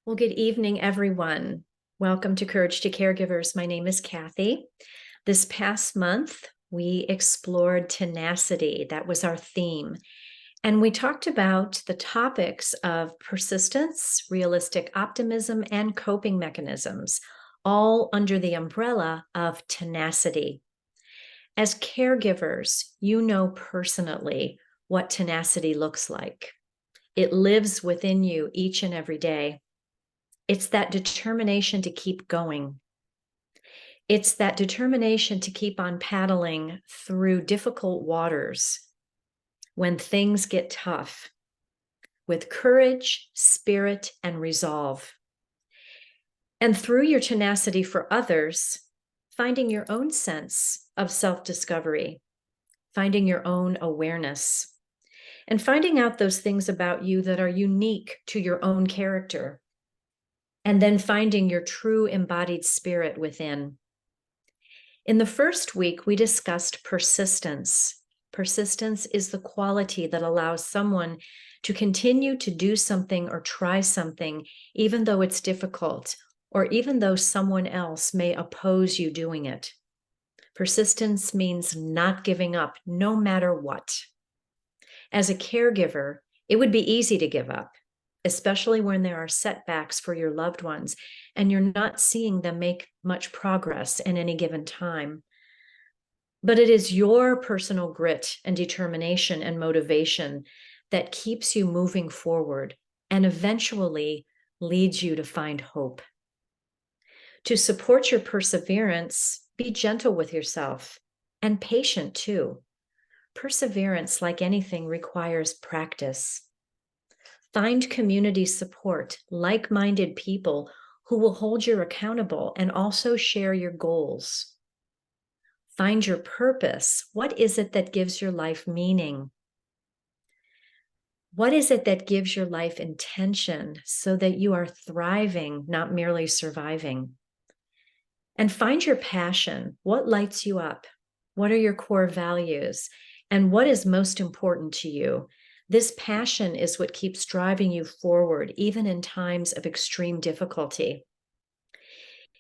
Well, good evening, everyone. Welcome to Courage to Caregivers. My name is Cathy. This past month, we explored tenacity. That was our theme. And we talked about the topics of persistence, realistic optimism, and coping mechanisms, all under the umbrella of tenacity. As caregivers, you know personally what tenacity looks like. It lives within you each and every day. It's that determination to keep going. It's that determination to keep on paddling through difficult waters when things get tough with courage, spirit, and resolve. And through your tenacity for others, finding your own sense of self-discovery, finding your own awareness, and finding out those things about you that are unique to your own character. And then finding your true embodied spirit within. In the first week, we discussed persistence. Persistence is the quality that allows someone to continue to do something or try something, even though it's difficult, or even though someone else may oppose you doing it. Persistence means not giving up, no matter what. As a caregiver, it would be easy to give up, especially when there are setbacks for your loved ones and you're not seeing them make much progress in any given time. But it is your personal grit and determination and motivation that keeps you moving forward and eventually leads you to find hope. To support your perseverance, be gentle with yourself and patient too. Perseverance, like anything, requires practice. Find community support, like-minded people who will hold you accountable and also share your goals. Find your purpose. What is it that gives your life meaning? What is it that gives your life intention so that you are thriving, not merely surviving? And find your passion. What lights you up? What are your core values? And what is most important to you? This passion is what keeps driving you forward, even in times of extreme difficulty.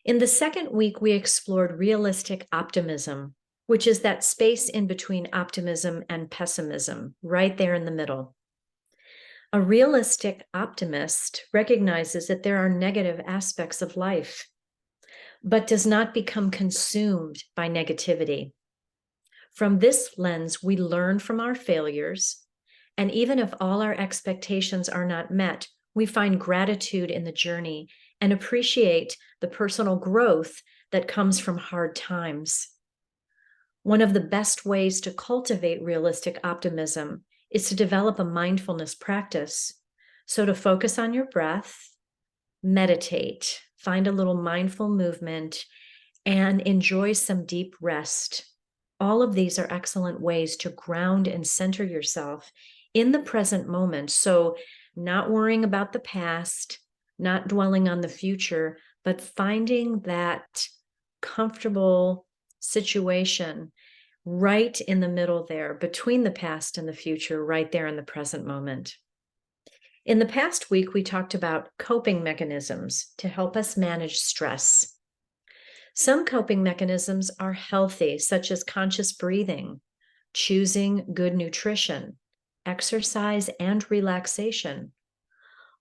In the second week, we explored realistic optimism, which is that space in between optimism and pessimism, right there in the middle. A realistic optimist recognizes that there are negative aspects of life, but does not become consumed by negativity. From this lens, we learn from our failures, and even if all our expectations are not met, we find gratitude in the journey and appreciate the personal growth that comes from hard times. One of the best ways to cultivate realistic optimism is to develop a mindfulness practice. So to focus on your breath, meditate, find a little mindful movement, and enjoy some deep rest. All of these are excellent ways to ground and center yourself in the present moment. So not worrying about the past, not dwelling on the future, but finding that comfortable situation right in the middle there, between the past and the future, right there in the present moment. In the past week, we talked about coping mechanisms to help us manage stress. Some coping mechanisms are healthy, such as conscious breathing, choosing good nutrition, exercise, and relaxation.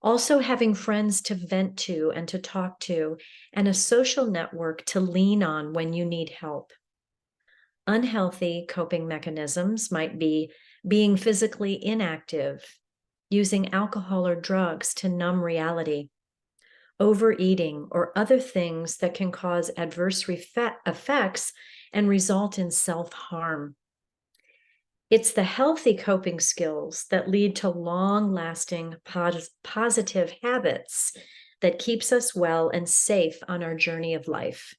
Also having friends to vent to and to talk to, and a social network to lean on when you need help. Unhealthy coping mechanisms might be being physically inactive, using alcohol or drugs to numb reality, overeating, or other things that can cause adverse effects and result in self-harm. It's the healthy coping skills that lead to long-lasting positive habits that keeps us well and safe on our journey of life.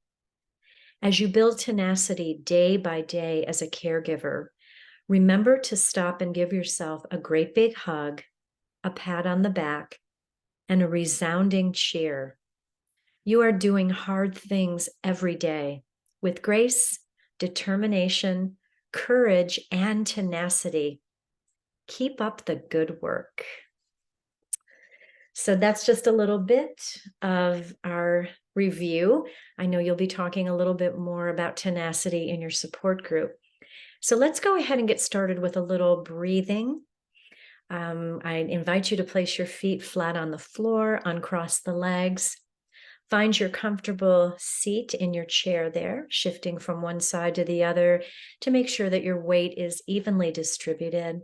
As you build tenacity day by day as a caregiver, remember to stop and give yourself a great big hug, a pat on the back, and a resounding cheer. You are doing hard things every day with grace, determination, courage, and tenacity. Keep up the good work. So that's just a little bit of our review. I know you'll be talking a little bit more about tenacity in your support group. So let's go ahead and get started with a little breathing. I invite you to place your feet flat on the floor, uncross the legs. Find your comfortable seat in your chair there, shifting from one side to the other to make sure that your weight is evenly distributed.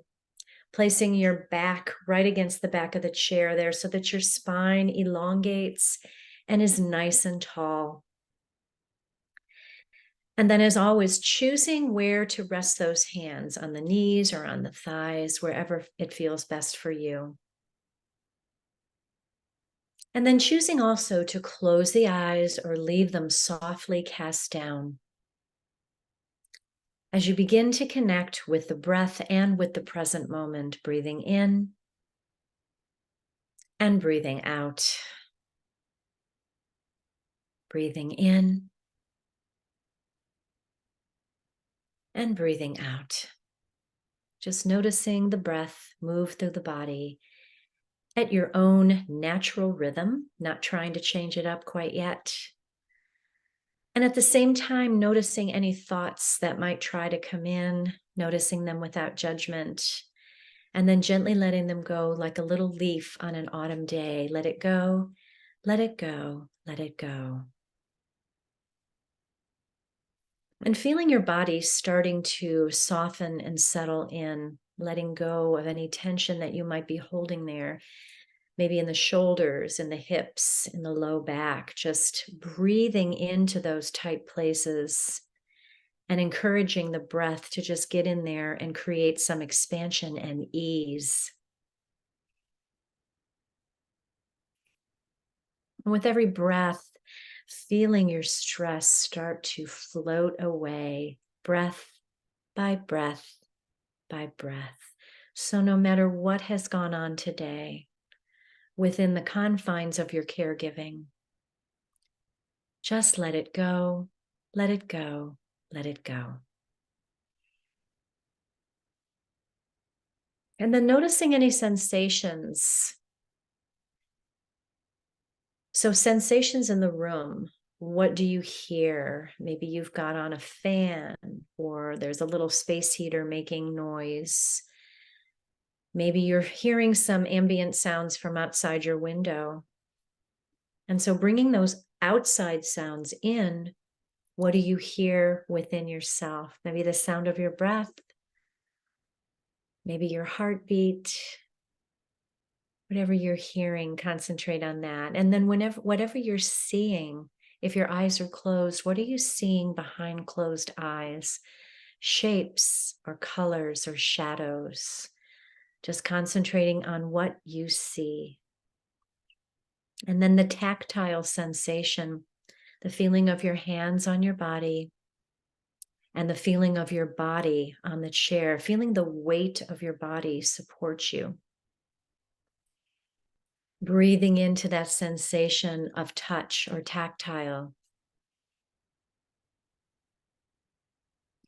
Placing your back right against the back of the chair there so that your spine elongates and is nice and tall. And then, as always, choosing where to rest those hands, on the knees or on the thighs, wherever it feels best for you. And then choosing also to close the eyes or leave them softly cast down. As you begin to connect with the breath and with the present moment, breathing in and breathing out. Breathing in and breathing out. Just noticing the breath move through the body at your own natural rhythm, not trying to change it up quite yet. And at the same time, noticing any thoughts that might try to come in, noticing them without judgment, and then gently letting them go like a little leaf on an autumn day. Let it go, let it go, let it go. And feeling your body starting to soften and settle in, letting go of any tension that you might be holding there, maybe in the shoulders, in the hips, in the low back, just breathing into those tight places and encouraging the breath to just get in there and create some expansion and ease. And with every breath, feeling your stress start to float away, breath by breath by breath. So no matter what has gone on today, within the confines of your caregiving, just let it go, let it go, let it go. And then noticing any sensations. So sensations in the room. What do you hear? Maybe you've got on a fan, or there's a little space heater making noise. Maybe you're hearing some ambient sounds from outside your window. And so bringing those outside sounds in, what do you hear within yourself? Maybe the sound of your breath, maybe your heartbeat, whatever you're hearing, concentrate on that. And then whatever you're seeing, if your eyes are closed, what are you seeing behind closed eyes? Shapes or colors or shadows. Just concentrating on what you see. And then the tactile sensation, the feeling of your hands on your body and the feeling of your body on the chair, feeling the weight of your body support you. Breathing into that sensation of touch or tactile.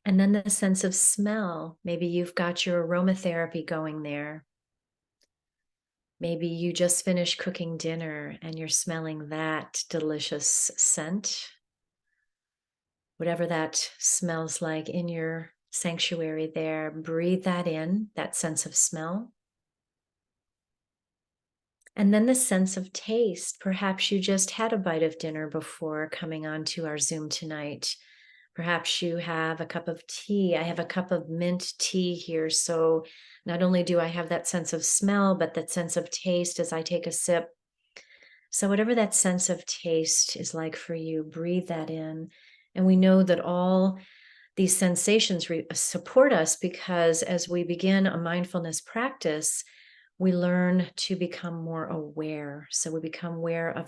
And then the sense of smell. Maybe you've got your aromatherapy going there. Maybe you just finished cooking dinner and you're smelling that delicious scent. Whatever that smells like in your sanctuary there, breathe that in, that sense of smell. And then the sense of taste. Perhaps you just had a bite of dinner before coming on to our Zoom tonight. Perhaps you have a cup of tea. I have a cup of mint tea here. So not only do I have that sense of smell, but that sense of taste as I take a sip. So whatever that sense of taste is like for you, breathe that in. And we know that all these sensations support us because as we begin a mindfulness practice, we learn to become more aware. So we become aware of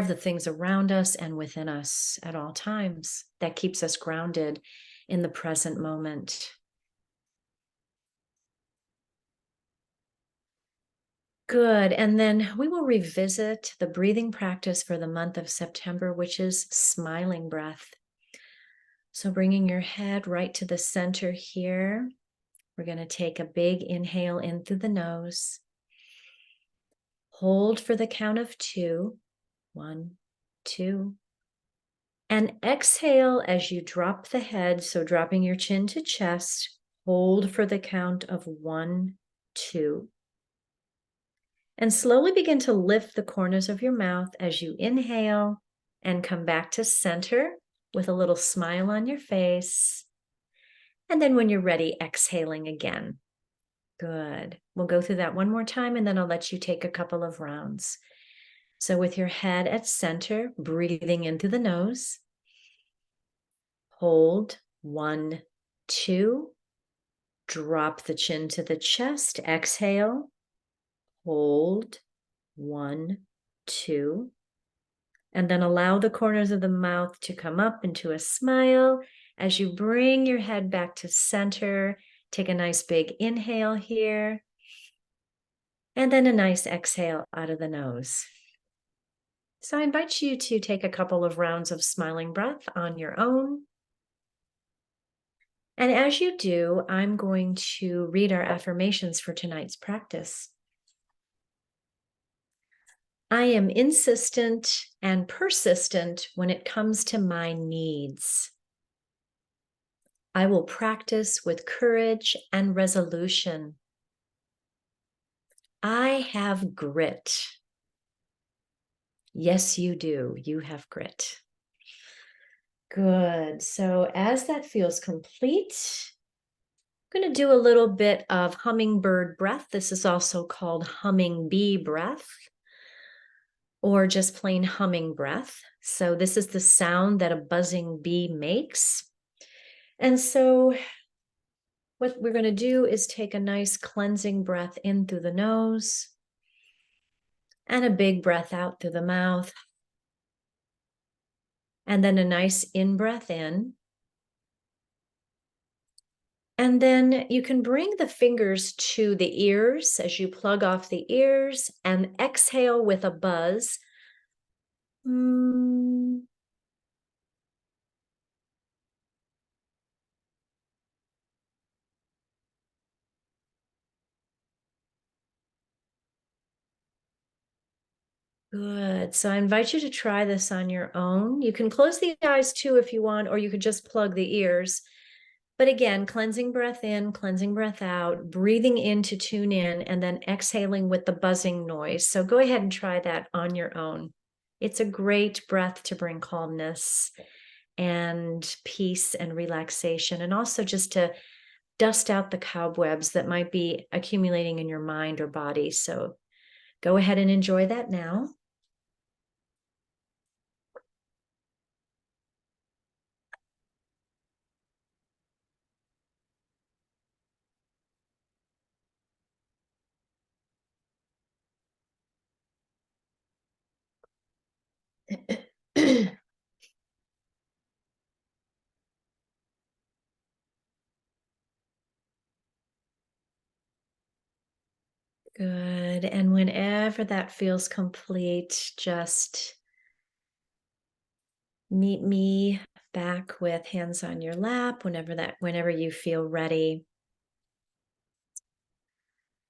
the things around us and within us at all times. That keeps us grounded in the present moment. Good. And then we will revisit the breathing practice for the month of September, which is smiling breath. So bringing your head right to the center here. We're going to take a big inhale in through the nose. Hold for the count of 2. 1, 2. And exhale as you drop the head. So dropping your chin to chest. Hold for the count of 1, 2. And slowly begin to lift the corners of your mouth as you inhale and come back to center with a little smile on your face. And then when you're ready, exhaling again. Good. We'll go through that one more time and then I'll let you take a couple of rounds. So with your head at center, breathing in through the nose. Hold, 1, 2. Drop the chin to the chest. Exhale. Hold, 1, 2. And then allow the corners of the mouth to come up into a smile as you bring your head back to center. Take a nice big inhale here. And then a nice exhale out of the nose. So I invite you to take a couple of rounds of smiling breath on your own. And as you do, I'm going to read our affirmations for tonight's practice. I am insistent and persistent when it comes to my needs. I will practice with courage and resolution. I have grit. Yes, you do. You have grit. Good. So as that feels complete, I'm going to do a little bit of hummingbird breath. This is also called humming bee breath or just plain humming breath. So this is the sound that a buzzing bee makes. And so what we're going to do is take a nice cleansing breath in through the nose and a big breath out through the mouth. And then a nice in-breath in. And then you can bring the fingers to the ears as you plug off the ears and exhale with a buzz. Good. So I invite you to try this on your own. You can close the eyes too if you want, or you could just plug the ears. But again, cleansing breath in, cleansing breath out, breathing in to tune in, and then exhaling with the buzzing noise. So go ahead and try that on your own. It's a great breath to bring calmness and peace and relaxation, and also just to dust out the cobwebs that might be accumulating in your mind or body. So go ahead and enjoy that now. Good. And whenever that feels complete, just meet me back with hands on your lap whenever you feel ready.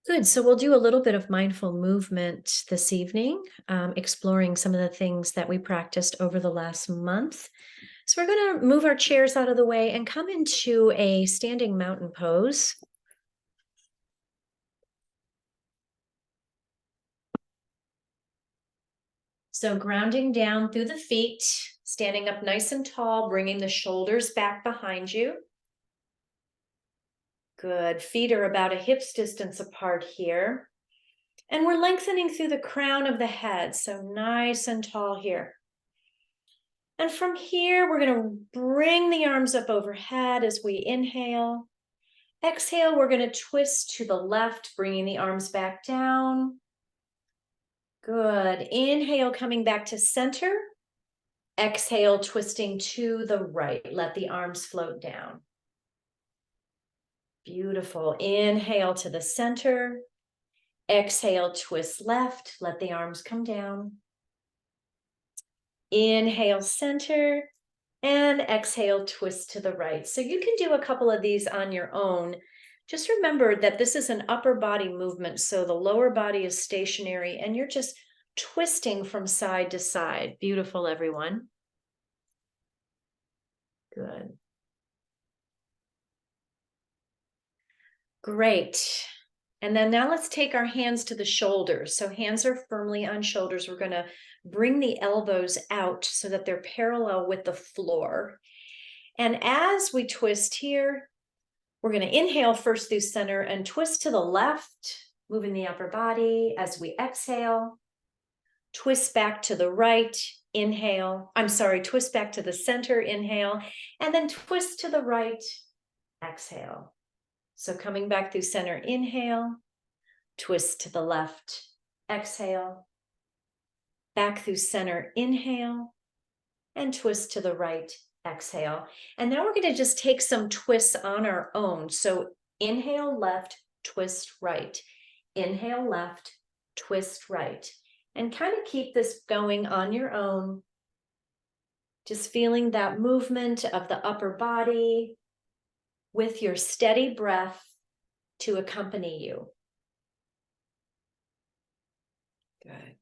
Good. So we'll do a little bit of mindful movement this evening, exploring some of the things that we practiced over the last month. So we're going to move our chairs out of the way and come into a standing mountain pose. So grounding down through the feet, standing up nice and tall, bringing the shoulders back behind you. Good. Feet are about a hip's distance apart here. And we're lengthening through the crown of the head, so nice and tall here. And from here, we're going to bring the arms up overhead as we inhale. Exhale, we're going to twist to the left, bringing the arms back down. Good. Inhale, coming back to center. Exhale, twisting to the right. Let the arms float down. Beautiful. Inhale to the center. Exhale, twist left. Let the arms come down. Inhale, center. And exhale, twist to the right. So you can do a couple of these on your own. Just remember that this is an upper body movement, so the lower body is stationary and you're just twisting from side to side. Beautiful, everyone. Good. Great. And then now let's take our hands to the shoulders. So hands are firmly on shoulders. We're going to bring the elbows out so that they're parallel with the floor. And as we twist here, we're going to inhale first through center and twist to the left, moving the upper body. As we exhale, twist back to the right, inhale. Twist back to the center, inhale, and then twist to the right, exhale. So coming back through center, inhale, twist to the left, exhale, back through center, inhale, and twist to the right, exhale. And now we're going to just take some twists on our own. So inhale left, twist right, inhale left, twist right, and kind of keep this going on your own. Just feeling that movement of the upper body with your steady breath to accompany you. Good.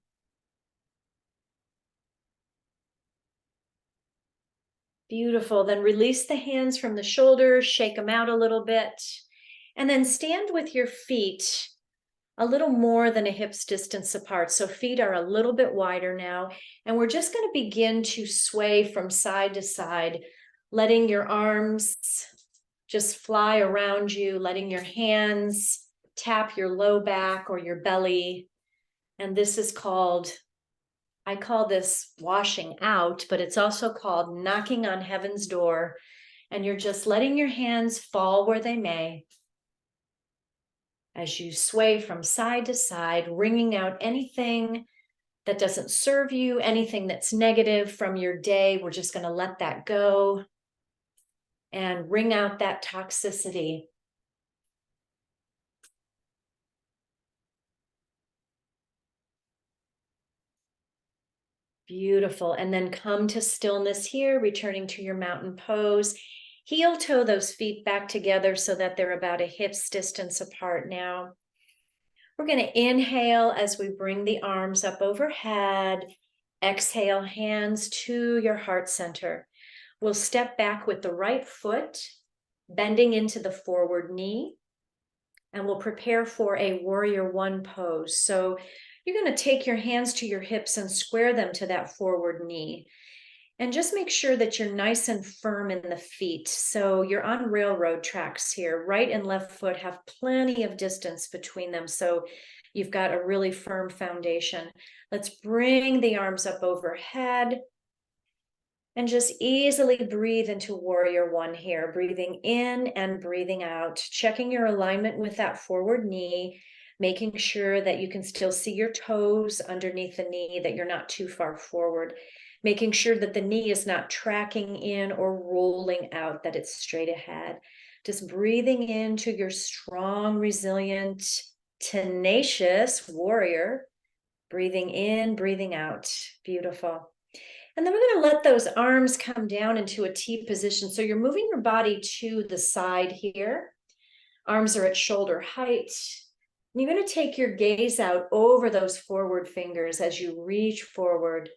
Beautiful. Then release the hands from the shoulders, shake them out a little bit, and then stand with your feet a little more than a hip's distance apart. So feet are a little bit wider now, and we're just going to begin to sway from side to side, letting your arms just fly around you, letting your hands tap your low back or your belly. And this is called, I call this washing out, but it's also called knocking on heaven's door. And you're just letting your hands fall where they may as you sway from side to side, wringing out anything that doesn't serve you, anything that's negative from your day. We're just going to let that go and wring out that toxicity. Beautiful. And then come to stillness here, returning to your mountain pose. Heel toe those feet back together so that they're about a hip's distance apart now. We're going to inhale as we bring the arms up overhead. Exhale, hands to your heart center. We'll step back with the right foot, bending into the forward knee, and we'll prepare for a warrior one pose. So you're going to take your hands to your hips and square them to that forward knee. And just make sure that you're nice and firm in the feet. So you're on railroad tracks here. Right and left foot have plenty of distance between them. So you've got a really firm foundation. Let's bring the arms up overhead. And just easily breathe into warrior one here, breathing in and breathing out, checking your alignment with that forward knee, making sure that you can still see your toes underneath the knee, that you're not too far forward, making sure that the knee is not tracking in or rolling out, that it's straight ahead. Just breathing into your strong, resilient, tenacious warrior, breathing in, breathing out. Beautiful. And then we're going to let those arms come down into a T position. So you're moving your body to the side here. Arms are at shoulder height. And you're going to take your gaze out over those forward fingers as you reach forward.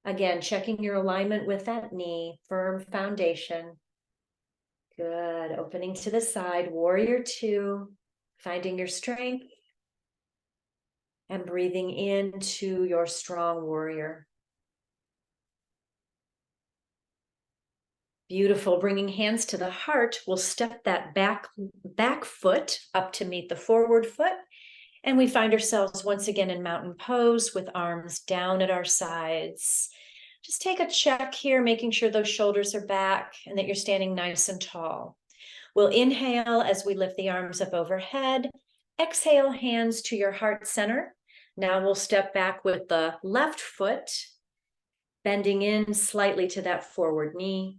Again, checking your alignment with that knee, firm foundation. Good. Opening to the side, warrior two, finding your strength and breathing into your strong warrior. Beautiful. Bringing hands to the heart, we'll step that back foot up to meet the forward foot. And we find ourselves once again in mountain pose with arms down at our sides. Just take a check here, making sure those shoulders are back and that you're standing nice and tall. We'll inhale as we lift the arms up overhead. Exhale, hands to your heart center. Now we'll step back with the left foot, bending in slightly to that forward knee.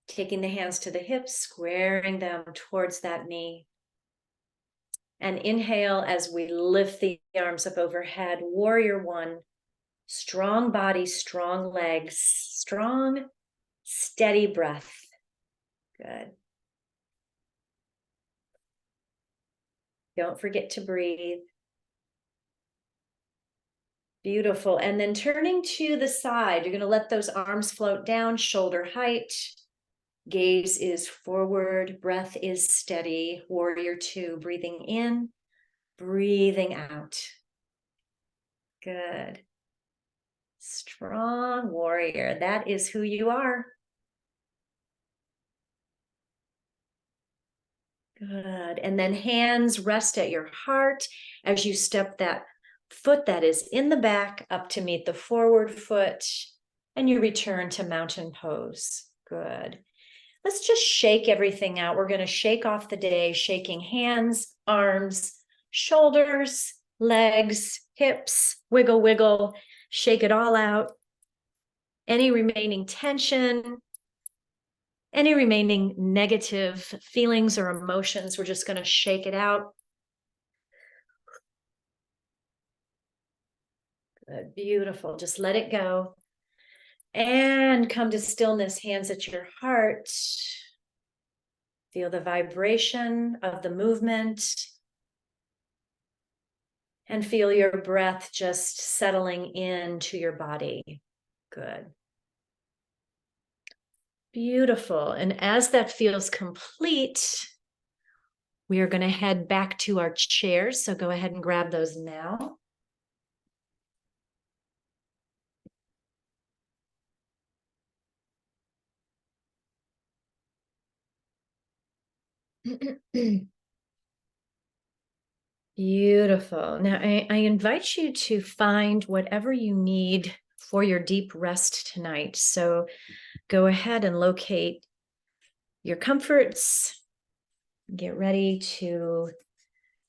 Taking the hands to the hips, squaring them towards that knee. And inhale as we lift the arms up overhead, warrior one. Strong body, strong legs, strong, steady breath. Good. Don't forget to breathe. Beautiful. And then turning to the side, you're going to let those arms float down, shoulder height. Gaze is forward, breath is steady. Warrior two, breathing in, breathing out. Good. Strong warrior. That is who you are. Good. And then hands rest at your heart as you step that foot that is in the back up to meet the forward foot, and you return to mountain pose. Good. Let's just shake everything out. We're going to shake off the day, shaking hands, arms, shoulders, legs, hips, wiggle, wiggle, shake it all out. Any remaining tension, any remaining negative feelings or emotions, we're just going to shake it out. Good, beautiful. Just let it go. And come to stillness, hands at your heart. Feel the vibration of the movement. And feel your breath just settling into your body. Good. Beautiful. And as that feels complete, we are going to head back to our chairs. So go ahead and grab those now. Beautiful. Now, I invite you to find whatever you need for your deep rest tonight. So go ahead and locate your comforts. Get ready to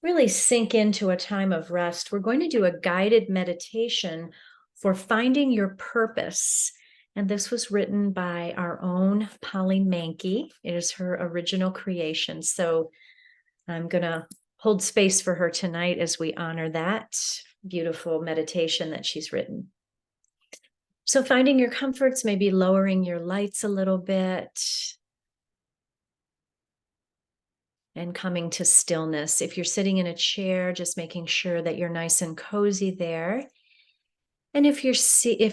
really sink into a time of rest. We're going to do a guided meditation for finding your purpose. And this was written by our own Polly Mankey. It is her original creation. So I'm going to hold space for her tonight as we honor that beautiful meditation that she's written. So finding your comforts, maybe lowering your lights a little bit and coming to stillness. If you're sitting in a chair, just making sure that you're nice and cozy there. And if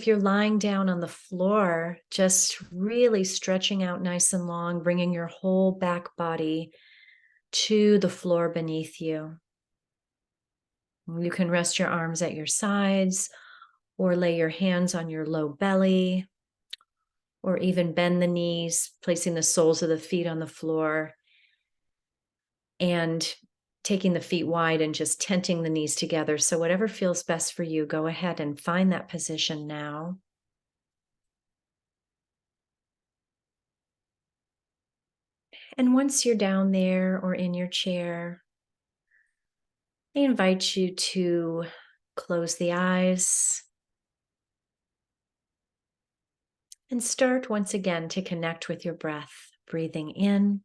you're lying down on the floor, just really stretching out nice and long, bringing your whole back body to the floor beneath you. You can rest your arms at your sides or lay your hands on your low belly or even bend the knees, placing the soles of the feet on the floor and taking the feet wide and just tenting the knees together. So whatever feels best for you, go ahead and find that position now. And once you're down there or in your chair, I invite you to close the eyes and start once again to connect with your breath, breathing in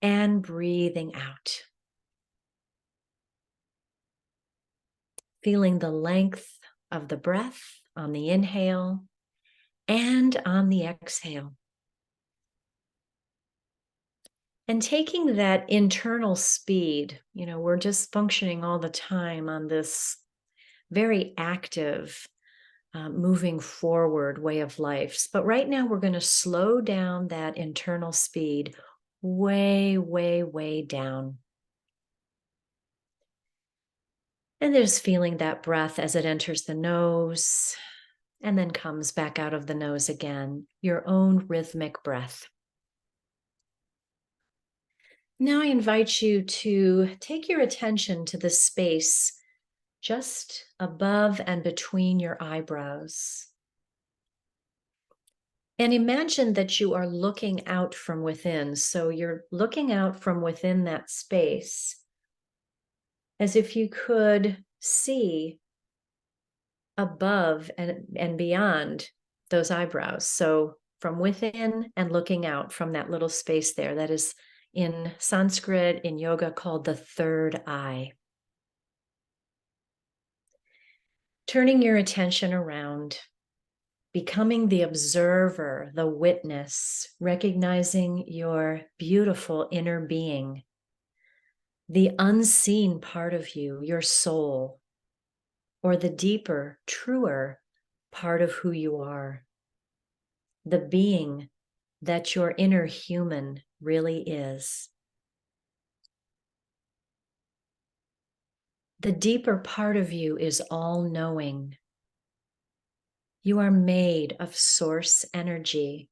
and breathing out. Feeling the length of the breath on the inhale and on the exhale. And taking that internal speed, we're just functioning all the time on this very active, moving forward way of life. But right now we're going to slow down that internal speed way, way, way down. And just feeling that breath as it enters the nose and then comes back out of the nose again, your own rhythmic breath. Now I invite you to take your attention to the space just above and between your eyebrows. And imagine that you are looking out from within. So you're looking out from within that space as if you could see above and beyond those eyebrows. So from within and looking out from that little space there, that is in Sanskrit, in yoga, called the third eye. Turning your attention around, becoming the observer, the witness, recognizing your beautiful inner being. the unseen part of you, your soul, or the deeper, truer part of who you are, the being that your inner human really is. The deeper part of you is all-knowing. You are made of source energy,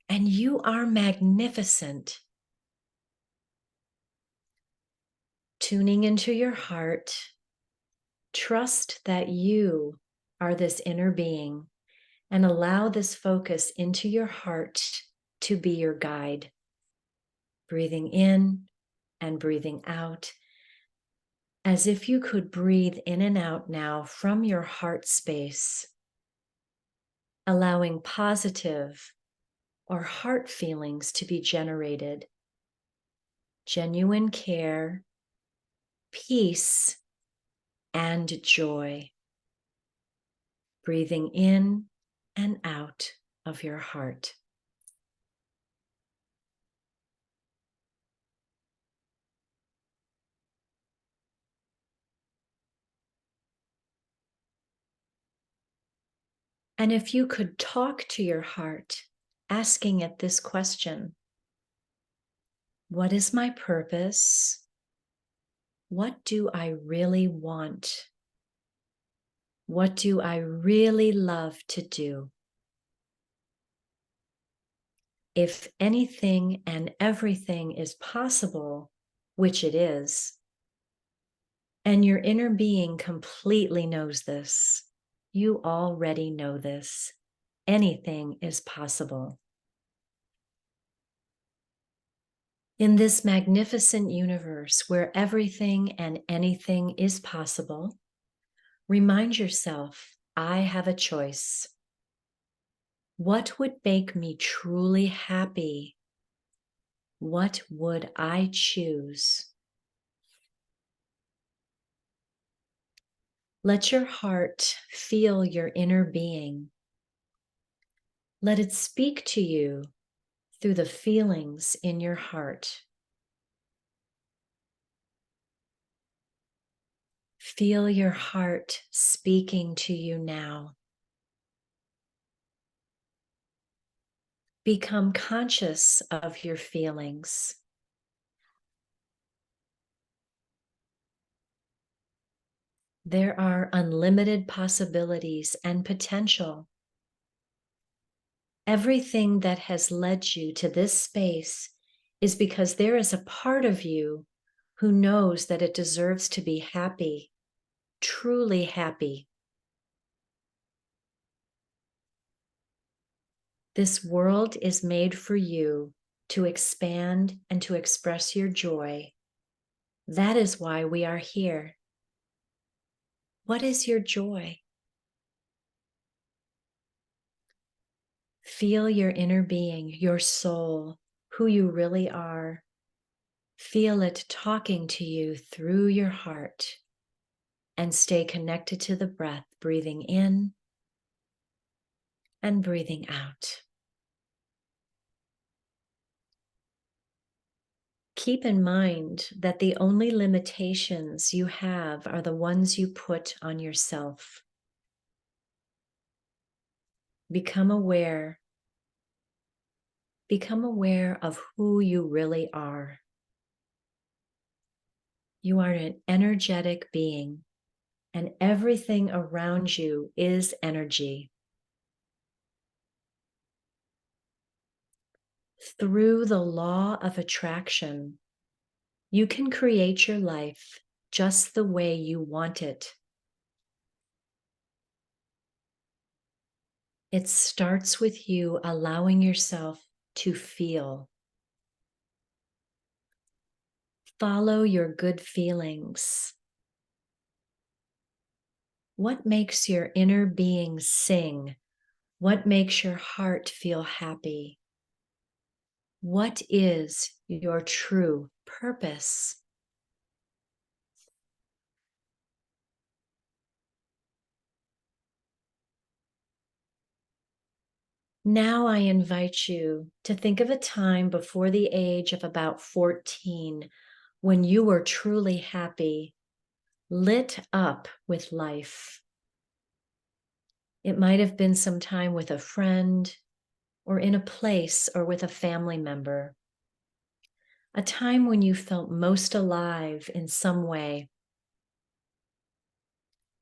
and you are magnificent. Tuning into your heart, trust that you are this inner being and allow this focus into your heart to be your guide. Breathing in and breathing out, as if you could breathe in and out now from your heart space, allowing positive or heart feelings to be generated. Genuine care, peace, and joy. Breathing in and out of your heart. And if you could talk to your heart, asking it this question: what is my purpose? What do I really want? What do I really love to do? If anything and everything is possible, which it is, and your inner being completely knows this, you already know this, anything is possible. In this magnificent universe where everything and anything is possible, remind yourself, I have a choice. What would make me truly happy? What would I choose? Let your heart feel your inner being. Let it speak to you through the feelings in your heart. Feel your heart speaking to you now. Become conscious of your feelings. There are unlimited possibilities and potential. Everything that has led you to this space is because there is a part of you who knows that it deserves to be happy, truly happy. This world is made for you to expand and to express your joy. That is why we are here. What is your joy? Feel your inner being, your soul, who you really are. Feel it talking to you through your heart, and stay connected to the breath, breathing in and breathing out. Keep in mind that the only limitations you have are the ones you put on yourself. Become aware. Become aware of who you really are. You are an energetic being, and everything around you is energy. Through the law of attraction, you can create your life just the way you want it. It starts with you allowing yourself to feel. Follow your good feelings. What makes your inner being sing? What makes your heart feel happy? What is your true purpose? Now I invite you to think of a time before the age of about 14 when you were truly happy, lit up with life. It might have been some time with a friend, or in a place, or with a family member. A time when you felt most alive in some way.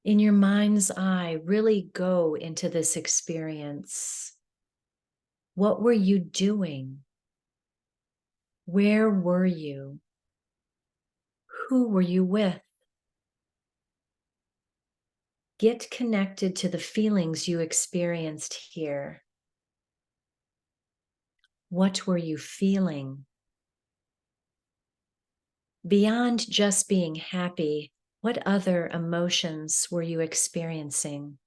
In your mind's eye, really go into this experience. What were you doing? Where were you? Who were you with? Get connected to the feelings you experienced here. What were you feeling? Beyond just being happy, what other emotions were you experiencing?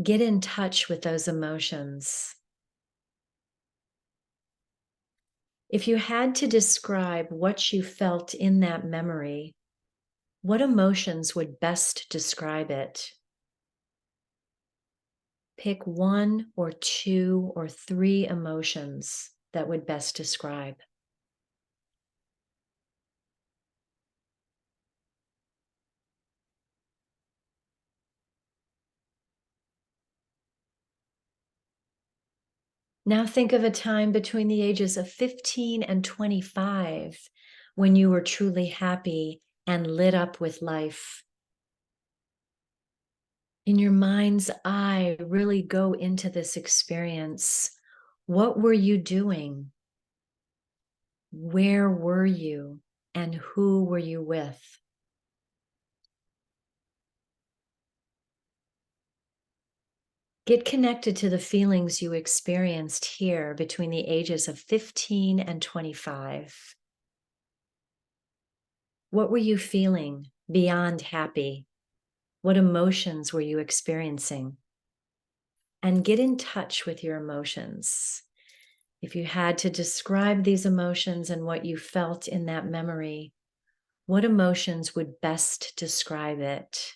Get in touch with those emotions. If you had to describe what you felt in that memory, what emotions would best describe it? Pick one or two or three emotions that would best describe. Now think of a time between the ages of 15 and 25 when you were truly happy and lit up with life. In your mind's eye, really go into this experience. What were you doing? Where were you? And who were you with? Get connected to the feelings you experienced here between the ages of 15 and 25. What were you feeling beyond happy? What emotions were you experiencing? And get in touch with your emotions. If you had to describe these emotions and what you felt in that memory, what emotions would best describe it?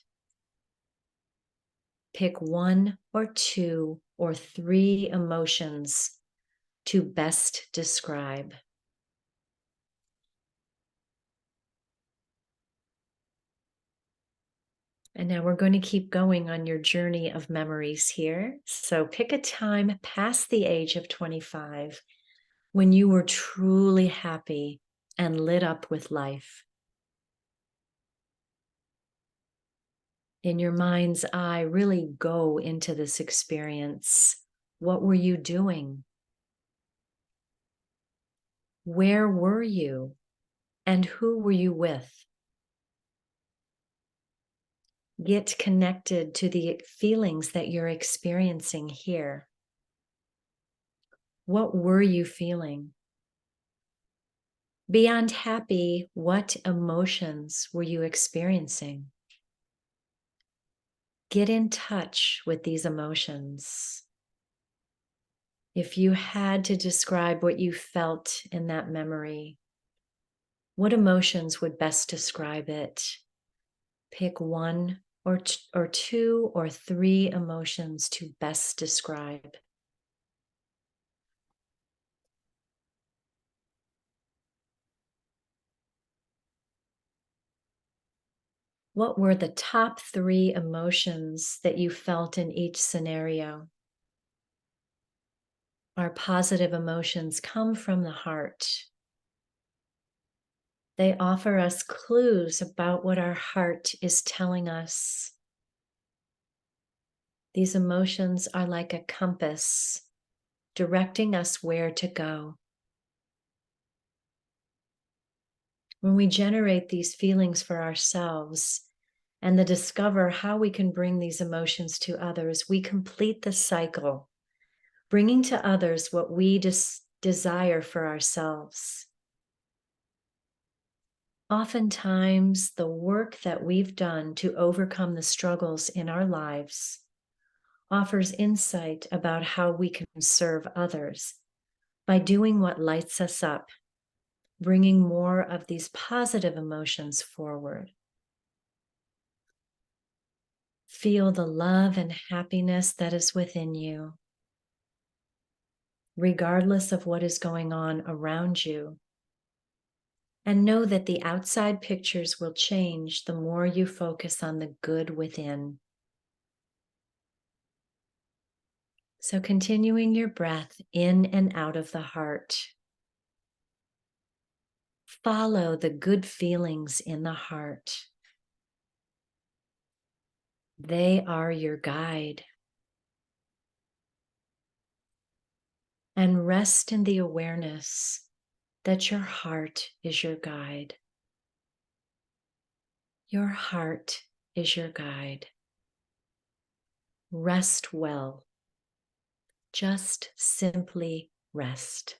Pick one or two or three emotions to best describe. And now we're going to keep going on your journey of memories here. So pick a time past the age of 25 when you were truly happy and lit up with life. In your mind's eye, really go into this experience. What were you doing? Where were you? And who were you with? Get connected to the feelings that you're experiencing here. What were you feeling? Beyond happy, what emotions were you experiencing? Get in touch with these emotions. If you had to describe what you felt in that memory, what emotions would best describe it? Pick one or two or three emotions to best describe. What were the top three emotions that you felt in each scenario? Our positive emotions come from the heart. They offer us clues about what our heart is telling us. These emotions are like a compass, directing us where to go. When we generate these feelings for ourselves and then discover how we can bring these emotions to others, we complete the cycle, bringing to others what we desire for ourselves. Oftentimes, the work that we've done to overcome the struggles in our lives offers insight about how we can serve others by doing what lights us up, bringing more of these positive emotions forward. Feel the love and happiness that is within you, regardless of what is going on around you. And know that the outside pictures will change the more you focus on the good within. So, continuing your breath in and out of the heart. Follow the good feelings in the heart. They are your guide. And rest in the awareness that your heart is your guide. Your heart is your guide. Rest well. Just simply rest.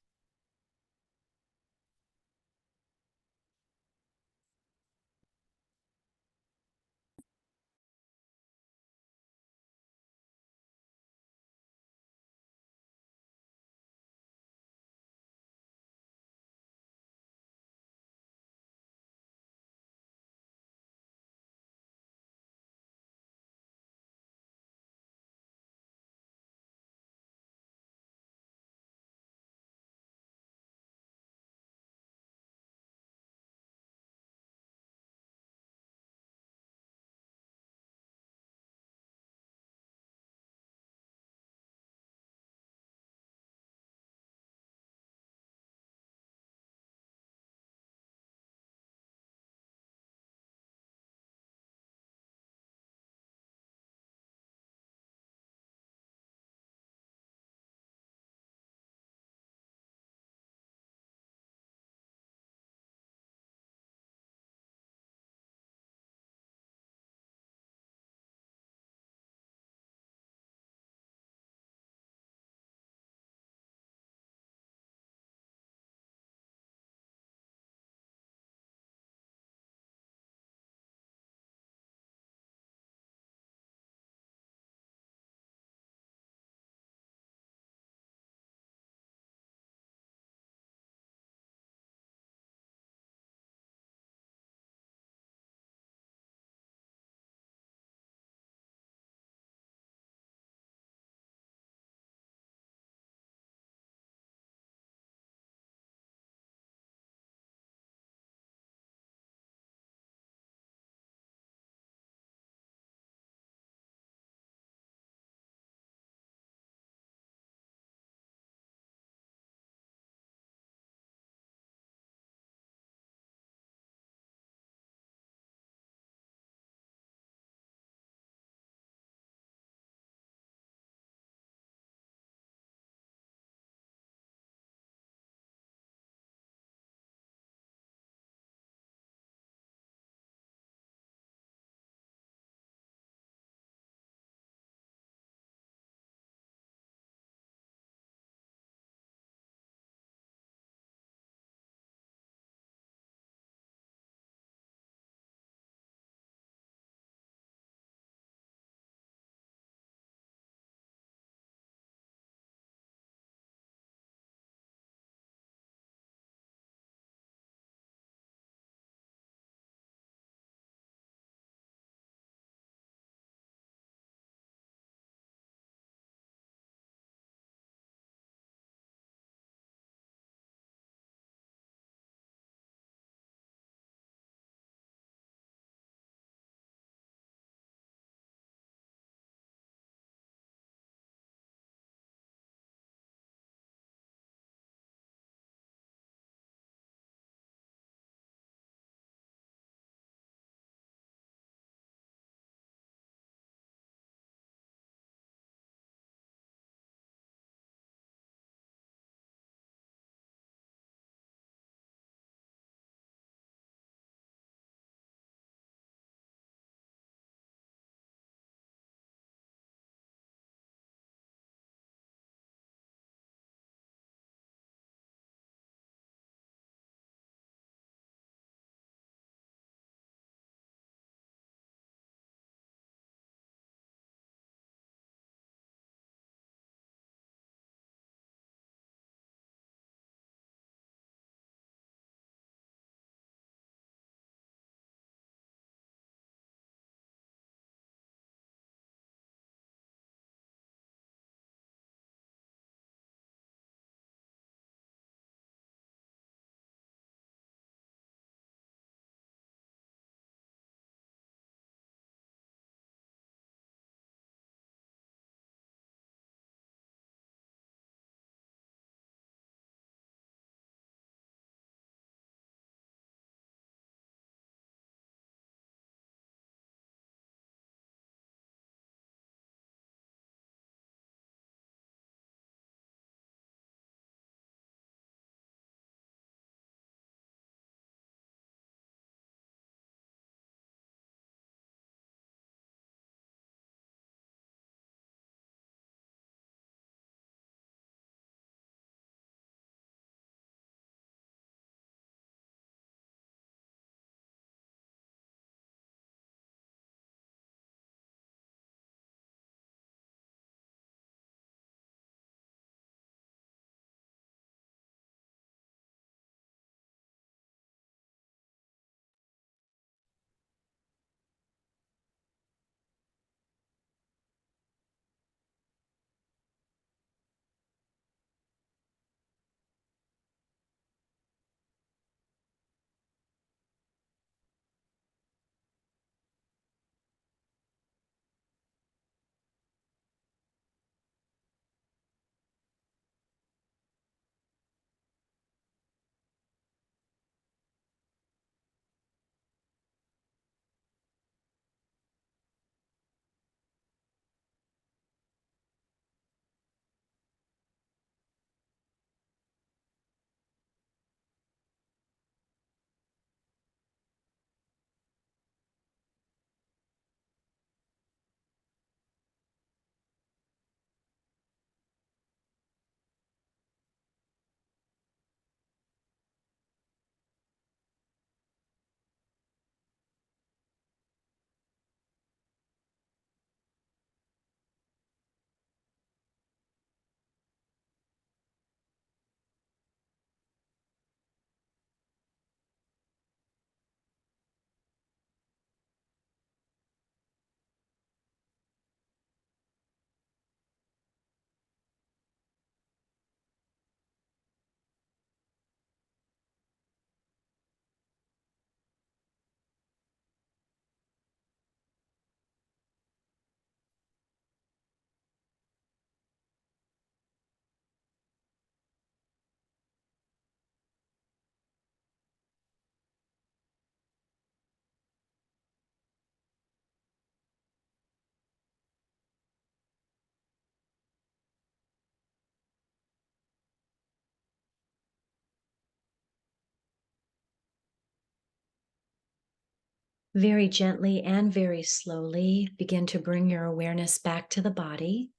Very gently and very slowly, begin to bring your awareness back to the body,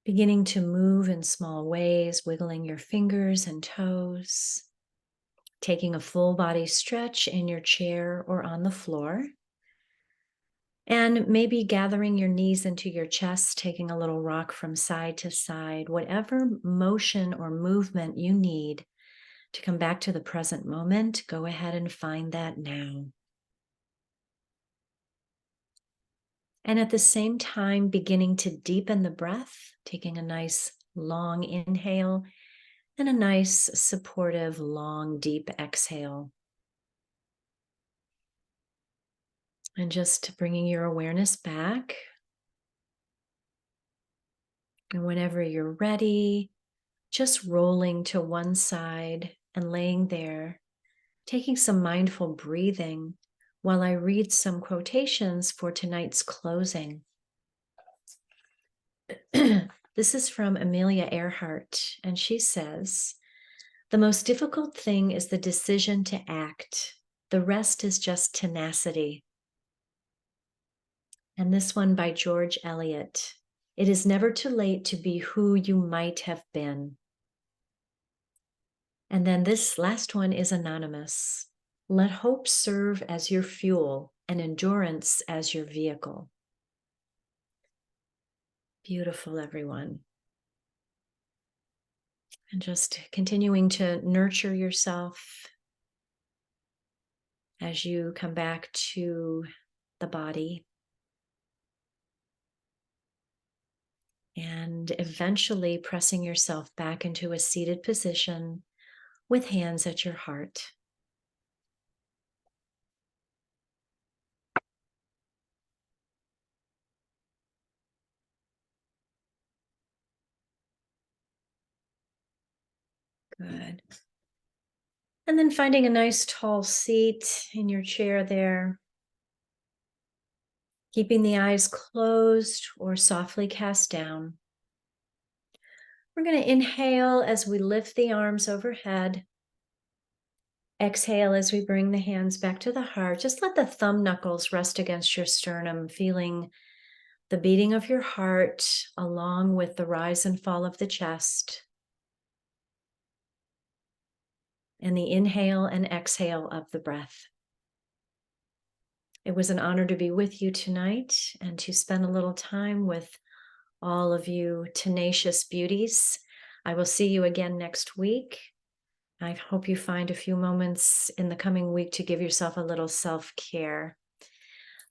beginning to move in small ways, wiggling your fingers and toes, taking a full body stretch in your chair or on the floor, and maybe gathering your knees into your chest, taking a little rock from side to side, whatever motion or movement you need to come back to the present moment, go ahead and find that now. And at the same time, beginning to deepen the breath, taking a nice long inhale and a nice supportive long deep exhale. And just bringing your awareness back. And whenever you're ready, just rolling to one side and laying there, taking some mindful breathing while I read some quotations for tonight's closing. This is from Amelia Earhart, and she says, "The most difficult thing is the decision to act. The rest is just tenacity." And this one by George Eliot. "It is never too late to be who you might have been." And then this last one is anonymous. "Let hope serve as your fuel and endurance as your vehicle." Beautiful, everyone. And just continuing to nurture yourself as you come back to the body. And eventually pressing yourself back into a seated position with hands at your heart. Good. And then finding a nice tall seat in your chair there. Keeping the eyes closed or softly cast down. We're going to inhale as we lift the arms overhead. Exhale as we bring the hands back to the heart. Just let the thumb knuckles rest against your sternum, feeling the beating of your heart along with the rise and fall of the chest. And the inhale and exhale of the breath. It was an honor to be with you tonight and to spend a little time with all of you tenacious beauties. I will see you again next week. I hope you find a few moments in the coming week to give yourself a little self-care.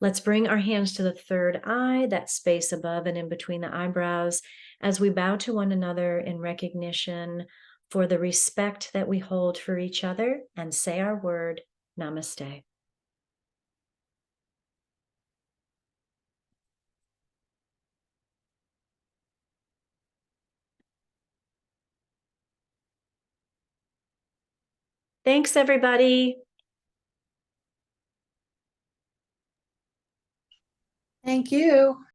Let's bring our hands to the third eye, that space above and in between the eyebrows, as we bow to one another in recognition for the respect that we hold for each other, and say our word, Namaste. Thanks, everybody. Thank you.